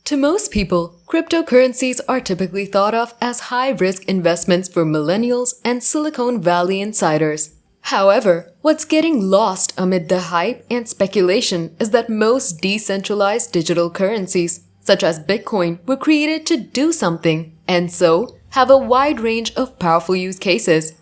To most people, cryptocurrencies are typically thought of as high-risk investments for millennials and Silicon Valley insiders. However, what's getting lost amid the hype and speculation is that most decentralized digital currencies, such as Bitcoin, were created to do something, and so have a wide range of powerful use cases.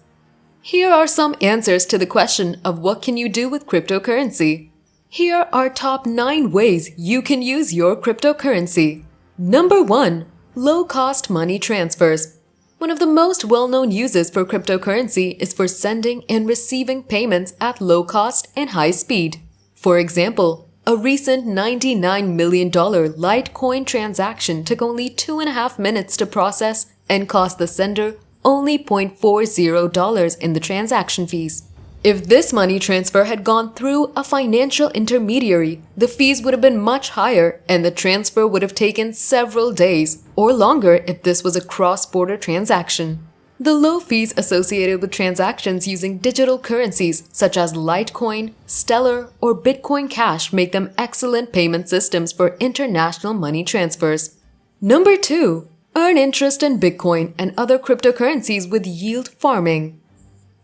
Here are some answers to the question of what can you do with cryptocurrency. Here are top 9 ways you can use your cryptocurrency. Number 1. Low-cost money transfers. One of the most well-known uses for cryptocurrency is for sending and receiving payments at low cost and high speed. For example, a recent $99 million Litecoin transaction took only 2.5 minutes to process and cost the sender only $0.40 in the transaction fees. If this money transfer had gone through a financial intermediary, the fees would have been much higher and the transfer would have taken several days or longer if this was a cross-border transaction. The low fees associated with transactions using digital currencies such as Litecoin, Stellar, or Bitcoin Cash make them excellent payment systems for international money transfers. Number 2. Earn interest in Bitcoin and other cryptocurrencies with yield farming.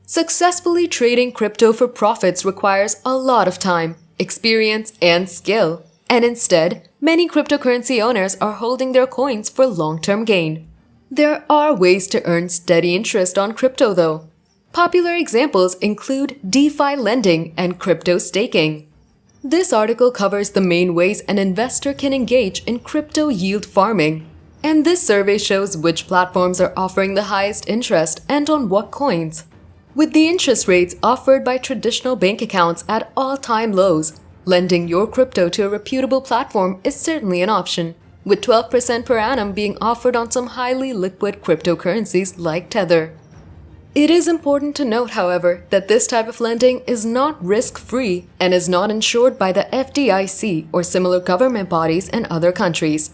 Successfully trading crypto for profits requires a lot of time, experience, and skill, and instead, many cryptocurrency owners are holding their coins for long-term gain. There are ways to earn steady interest on crypto though. Popular examples include DeFi lending and crypto staking. This article covers the main ways an investor can engage in crypto yield farming, and this survey shows which platforms are offering the highest interest and on what coins. With the interest rates offered by traditional bank accounts at all-time lows, lending your crypto to a reputable platform is certainly an option, with 12% per annum being offered on some highly liquid cryptocurrencies like Tether. It is important to note, however, that this type of lending is not risk-free and is not insured by the FDIC or similar government bodies in other countries.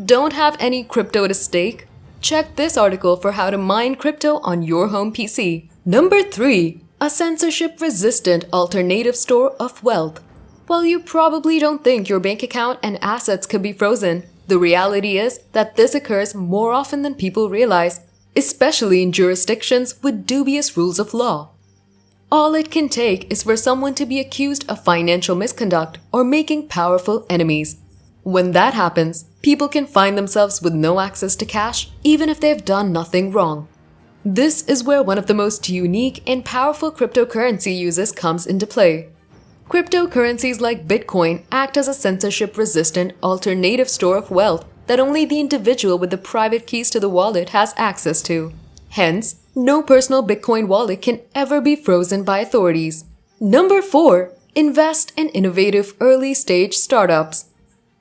Don't have any crypto to stake? Check this article for how to mine crypto on your home PC. Number 3. A censorship-resistant alternative store of wealth. While you probably don't think your bank account and assets could be frozen, the reality is that this occurs more often than people realize, especially in jurisdictions with dubious rules of law. All it can take is for someone to be accused of financial misconduct or making powerful enemies. When that happens, people can find themselves with no access to cash even if they've done nothing wrong. This is where one of the most unique and powerful cryptocurrency uses comes into play. Cryptocurrencies like Bitcoin act as a censorship-resistant alternative store of wealth that only the individual with the private keys to the wallet has access to. Hence, no personal Bitcoin wallet can ever be frozen by authorities. Number 4. Invest in innovative early-stage startups.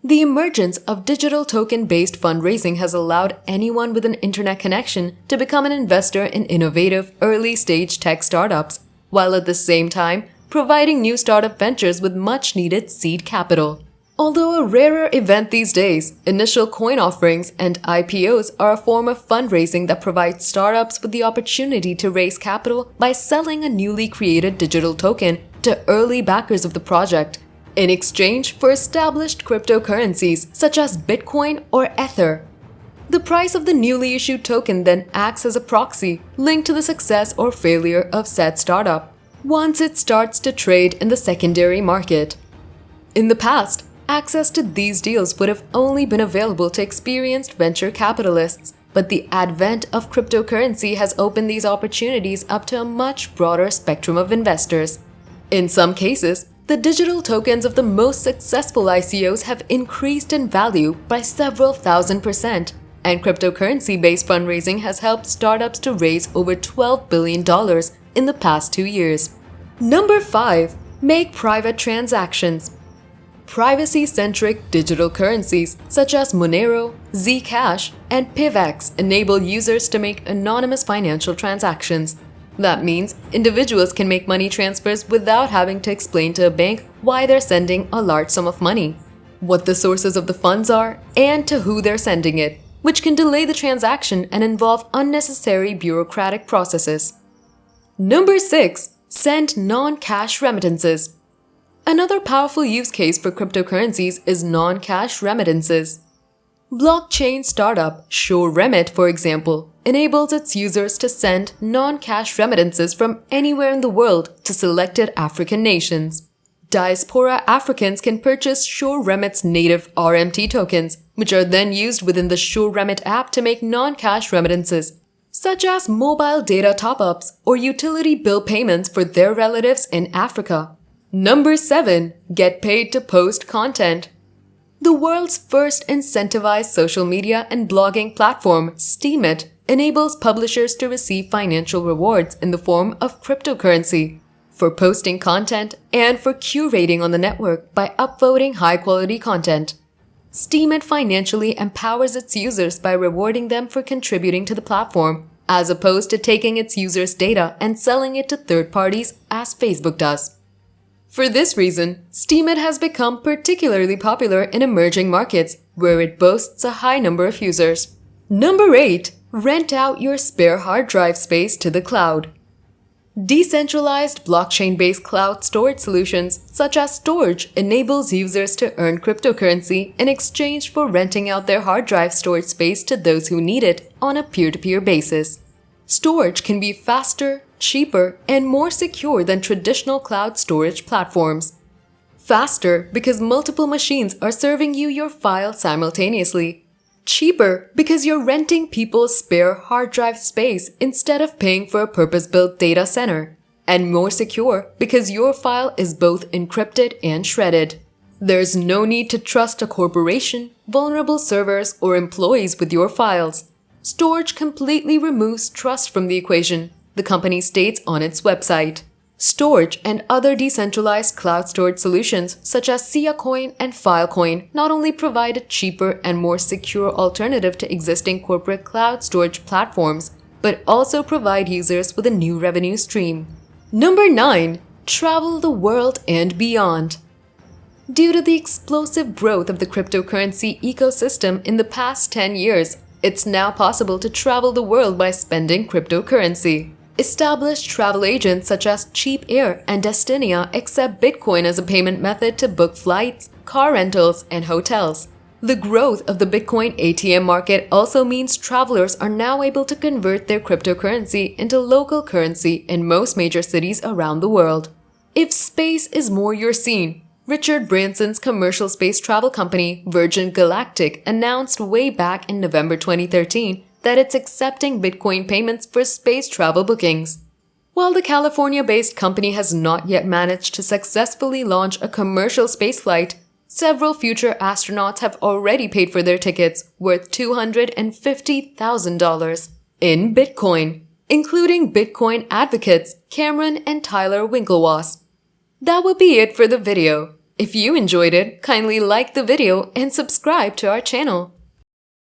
The emergence of digital token-based fundraising has allowed anyone with an internet connection to become an investor in innovative, early-stage tech startups, while at the same time providing new startup ventures with much-needed seed capital. Although a rarer event these days, initial coin offerings and IPOs are a form of fundraising that provides startups with the opportunity to raise capital by selling a newly created digital token to early backers of the project, in exchange for established cryptocurrencies such as Bitcoin or Ether. The price of the newly issued token then acts as a proxy linked to the success or failure of said startup once it starts to trade in the secondary market. In the past, access to these deals would have only been available to experienced venture capitalists, but the advent of cryptocurrency has opened these opportunities up to a much broader spectrum of investors. In some cases, the digital tokens of the most successful ICOs have increased in value by several thousand%, and cryptocurrency-based fundraising has helped startups to raise over $12 billion in the past 2 years. Number 5. Make private transactions. Privacy-centric digital currencies such as Monero, Zcash, and PivX enable users to make anonymous financial transactions. That means individuals can make money transfers without having to explain to a bank why they're sending a large sum of money, what the sources of the funds are, and to who they're sending it, which can delay the transaction and involve unnecessary bureaucratic processes. Number 6. Send non-cash remittances. Another powerful use case for cryptocurrencies is non-cash remittances. Blockchain startup Remit, for example, enables its users to send non-cash remittances from anywhere in the world to selected African nations. Diaspora Africans can purchase Remit's native RMT tokens, which are then used within the Remit app to make non-cash remittances, such as mobile data top-ups or utility bill payments for their relatives in Africa. Number 7. Get paid to post content. The world's first incentivized social media and blogging platform, Steemit, enables publishers to receive financial rewards in the form of cryptocurrency for posting content and for curating on the network by upvoting high-quality content. Steemit financially empowers its users by rewarding them for contributing to the platform, as opposed to taking its users' data and selling it to third parties as Facebook does. For this reason, Steemit has become particularly popular in emerging markets where it boasts a high number of users. Number 8. Rent out your spare hard drive space to the cloud. Decentralized blockchain-based cloud storage solutions such as Storj enables users to earn cryptocurrency in exchange for renting out their hard drive storage space to those who need it on a peer-to-peer basis. Storj can be faster, cheaper, and more secure than traditional cloud storage platforms. Faster because multiple machines are serving you your file simultaneously. Cheaper because you're renting people's spare hard drive space instead of paying for a purpose-built data center. And more secure because your file is both encrypted and shredded. There's no need to trust a corporation, vulnerable servers, or employees with your files. Storj completely removes trust from the equation, the company states on its website. Storj and other decentralized cloud storage solutions such as Siacoin and Filecoin not only provide a cheaper and more secure alternative to existing corporate cloud storage platforms, but also provide users with a new revenue stream. Number 9. Travel the world and beyond. Due to the explosive growth of the cryptocurrency ecosystem in the past 10 years, it's now possible to travel the world by spending cryptocurrency. Established travel agents such as Cheap Air and Destinia accept Bitcoin as a payment method to book flights, car rentals, and hotels. The growth of the Bitcoin ATM market also means travelers are now able to convert their cryptocurrency into local currency in most major cities around the world. If space is more your scene, Richard Branson's commercial space travel company Virgin Galactic announced way back in November 2013 that it's accepting Bitcoin payments for space travel bookings. While the California-based company has not yet managed to successfully launch a commercial spaceflight, several future astronauts have already paid for their tickets worth $250,000 in Bitcoin, including Bitcoin advocates Cameron and Tyler Winklevoss. That would be it for the video. If you enjoyed it, kindly like the video and subscribe to our channel.